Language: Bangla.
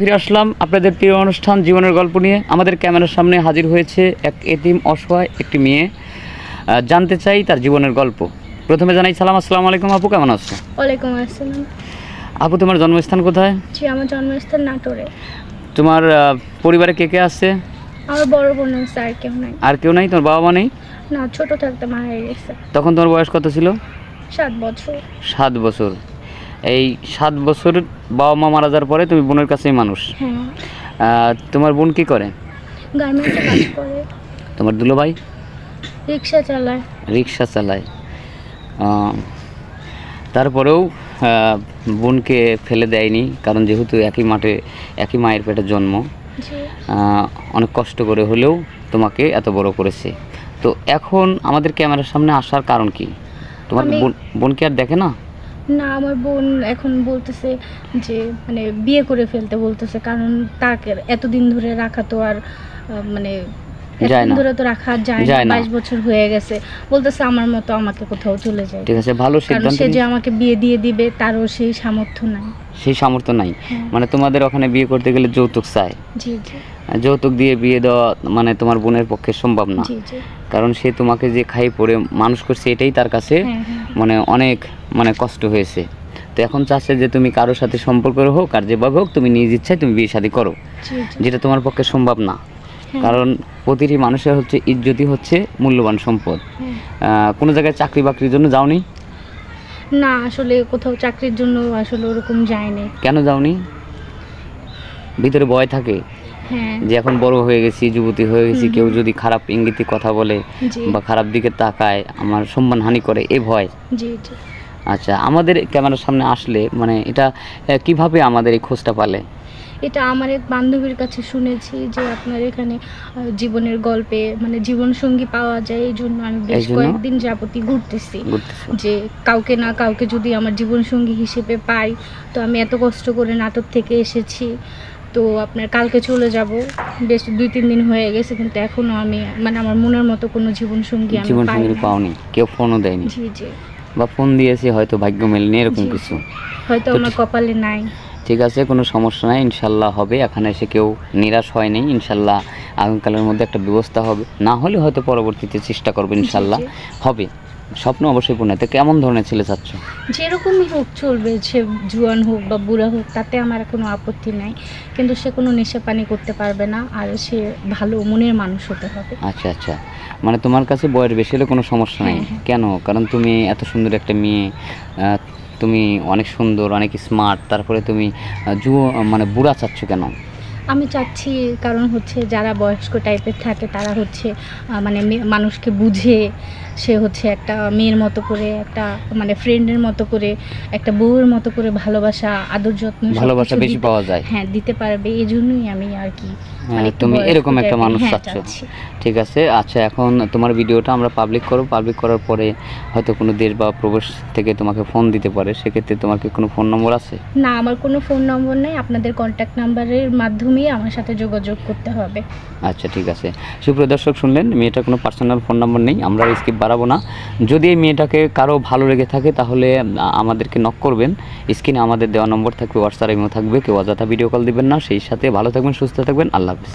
ফিরে আসলাম আপনাদের প্রিয় অনুষ্ঠান জীবনের গল্প নিয়ে। আমাদের ক্যামেরার সামনে হাজির হয়েছে এক এতিম অসহায় একটি মেয়ে। জানতে চাই তার জীবনের গল্প। প্রথমে জানাই সালাম, আসসালামু আলাইকুম। আপু কেমন আছো? ওয়ালাইকুম আসসালাম। আপু তোমার জন্মস্থান কোথায়? জি, আমার জন্মস্থান নাটোরে। তোমার পরিবারে কে কে আছে? আমার বড় বোন আছে, আর কেউ নাই। আর কেউ নাই? তোমার বাবা মা নেই? না, ছোট থাকতে মারা গেছে। তখন তোমার বয়স কত ছিল? 7 বছর। 7 বছর। এই 7 বছর বাবা মা মারা যাওয়ার পরে তুমি বোনের কাছেই মানুষ। হ্যাঁ, তোমার বোন কি করে? গার্মেন্টসে কাজ করে। তোমার দুলোভাই? রিক্সা চালায়। রিক্সা চালায়। তারপরেও বোনকে ফেলে দেয়নি, কারণ যেহেতু একই মাঠে একই মায়ের পেটে জন্ম। জি। অনেক কষ্ট করে হলেও তোমাকে এত বড় করেছে। তো এখন আমাদের ক্যামেরার সামনে আসার কারণ কি? তোমার বোন কি আর দেখে না? না, আমার বোন এখন বলতেছে যে মানে বিয়ে করে ফেলতে বলতেছে, কারণ তাকে এতদিন ধরে রাখা তো আর মানে যায় এতদিন না। ধরে তো রাখা যায় না। 22 বছর হয়ে গেছে। বলতেছে আমার মতো আমাকে কোথাও চলে যায়। ঠিক আছে, ভালো কারণ সিদ্ধান্ত। সে যে আমাকে বিয়ে দিয়ে দিবে তারও সেই সামর্থ্য নাই। সেই সামর্থ্য নাই? হ্যাঁ। মানে তোমাদের ওখানে বিয়ে করতে গেলে যৌতুক চায়। জি জি। যৌতুক দিয়ে বিয়ে দেওয়া মানে তোমার বোনের পক্ষে সম্ভব না। জি জি। কারণ সে তোমাকে যে খাইয়ে পড়ে মানুষ করছে, এটাই তার কাছে হ্যাঁ, হ্যাঁ। মানে অনেক কষ্ট হয়েছে। তো এখন চাচ্ছে যে তুমি কারোর সাথে সম্পর্ক হোক আর যেভাবে হোক তুমি নিজ ইচ্ছায় তুমি বিয়ে শাদী করো, জি জি। যেটা তোমার পক্ষে সম্ভব না। হ্যাঁ। কারণ প্রতিটি মানুষের হচ্ছে ইজ্জতই হচ্ছে মূল্যবান সম্পদ। হ্যাঁ। কোনো জায়গায় চাকরি বাকরির জন্য যাওনি? না, আসলে কোথাও চাকরির জন্য আসলে ওরকম যায়নি। কেন যাওনি? ভিতরে ভয় থাকে হ্যাঁ। যে এখন বড় হয়ে গেছি, যুবতী হয়ে গেছি, কেউ যদি খারাপ ইঙ্গিতে কথা বলে জি বা খারাপ দিকে তাকায়, আমার সম্মানহানি করে, এই ভয়। জি জি। আচ্ছা, আমাদের ক্যামেরার সামনে আসলে মানে এটা কিভাবে আমাদের এই খোঁজটা পালে? এটা আমার এক বান্ধবীর কাছে শুনেছি যে আপনার এখানে জীবনের গল্পে মানে জীবনসঙ্গী পাওয়া যায়, এই জন্য আমি বেশ কয়েকদিন যাবতই ঘুরতেছি যে কাউকে না কাউকে যদি আমার জীবনসঙ্গী হিসেবে পাই। তো আমি এত কষ্ট করে নাটক থেকে এসেছি, তো আপনার কালকে চলে যাব। বেশ 2-3 দিন হয়ে গেছে, কিন্তু এখনো আমি মানে আমার মনের মতো কোনো জীবনসঙ্গী আমি পাওনি? কেউ ফোনও দেয়নি? জি জি। বা ফোন দিয়েছে হয়তো ভাগ্য মেলেনি, এরকম জি, কিছু? হয়তো আমার কপালে নাই। ঠিক আছে, কোনো সমস্যা নাই, ইনশাল্লাহ হবে। এখানে এসে কেউ নিরাশ হয় নাই, ইনশাল্লাহ আগামীকালের মধ্যে একটা ব্যবস্থা হবে। না হলে হয়তো পরবর্তীতে চেষ্টা করবে, ইনশাল্লাহ হবে। স্বপ্ন অবশ্যই পূর্ণ। তো কেমন ধরনের ছেলে চাচ্ছ? যেরকমই হোক চলবে, সে জুয়ান হোক বা বুড়া হোক, তাতে আমার কোনো আপত্তি নাই, কিন্তু সে কোনো নেশা পানি করতে পারবে না, আর সে ভালো মনের মানুষ হতে হবে। আচ্ছা আচ্ছা, মানে তোমার কাছে বয়স বেশি হলে কোনো সমস্যা নাই? হ্যাঁ। কেন? কারণ তুমি এত সুন্দর একটা মেয়ে, তুমি অনেক সুন্দর, অনেক স্মার্ট, তারপরে তুমি মানে বুড়া চাচ্ছ কেন? আমি চাচ্ছি কারণ হচ্ছে যারা বয়স্ক টাইপের থাকে তারা হচ্ছে মানে মানুষকে বুঝে, সে হচ্ছে একটা মেয়ের মতো করে, একটা মানে ফ্রেন্ডের মতো করে, একটা বউয়ের মতো করে ভালোবাসা, আদর যত্ন ভালোবাসা বেশি পাওয়া যায়। হ্যাঁ, দিতে পারবে। এই জন্যই আমি আর কি মানে তুমি এরকম একটা মানুষ হ্যাঁ, চাচ্ছ। ঠিক আছে। আচ্ছা, এখন তোমার ভিডিওটা আমরা পাবলিক করব। পাবলিক করার পরে হয়তো কোনো দেশ বা প্রবেশ থেকে তোমাকে ফোন দিতে পারে, সেক্ষেত্রে তোমার কি কোনো ফোন নম্বর আছে? না, আমার কোনো ফোন নম্বর নেই। আপনাদের কন্ট্যাক্ট নাম্বারের মাধ্যমেই আমার সাথে যোগাযোগ করতে হবে। আচ্ছা, ঠিক আছে। সুপ্রিয় দর্শক, শুনলেন, মেয়েটার কোনো পার্সোনাল ফোন নাম্বার নেই। আমরা স্কিপ বাড়াবো না। যদি এই মেয়েটাকে কারো ভালো লেগে থাকে তাহলে আমাদেরকে নক করবেন। স্ক্রিনে আমাদের দেওয়া নম্বর থাকবে, হোয়াটসঅ্যাপ ইমো থাকবে। কেউ অযথা ভিডিও কল দিবেন না। সেই সাথে ভালো থাকবেন, সুস্থ থাকবেন। আল্লাহ হাফেজ।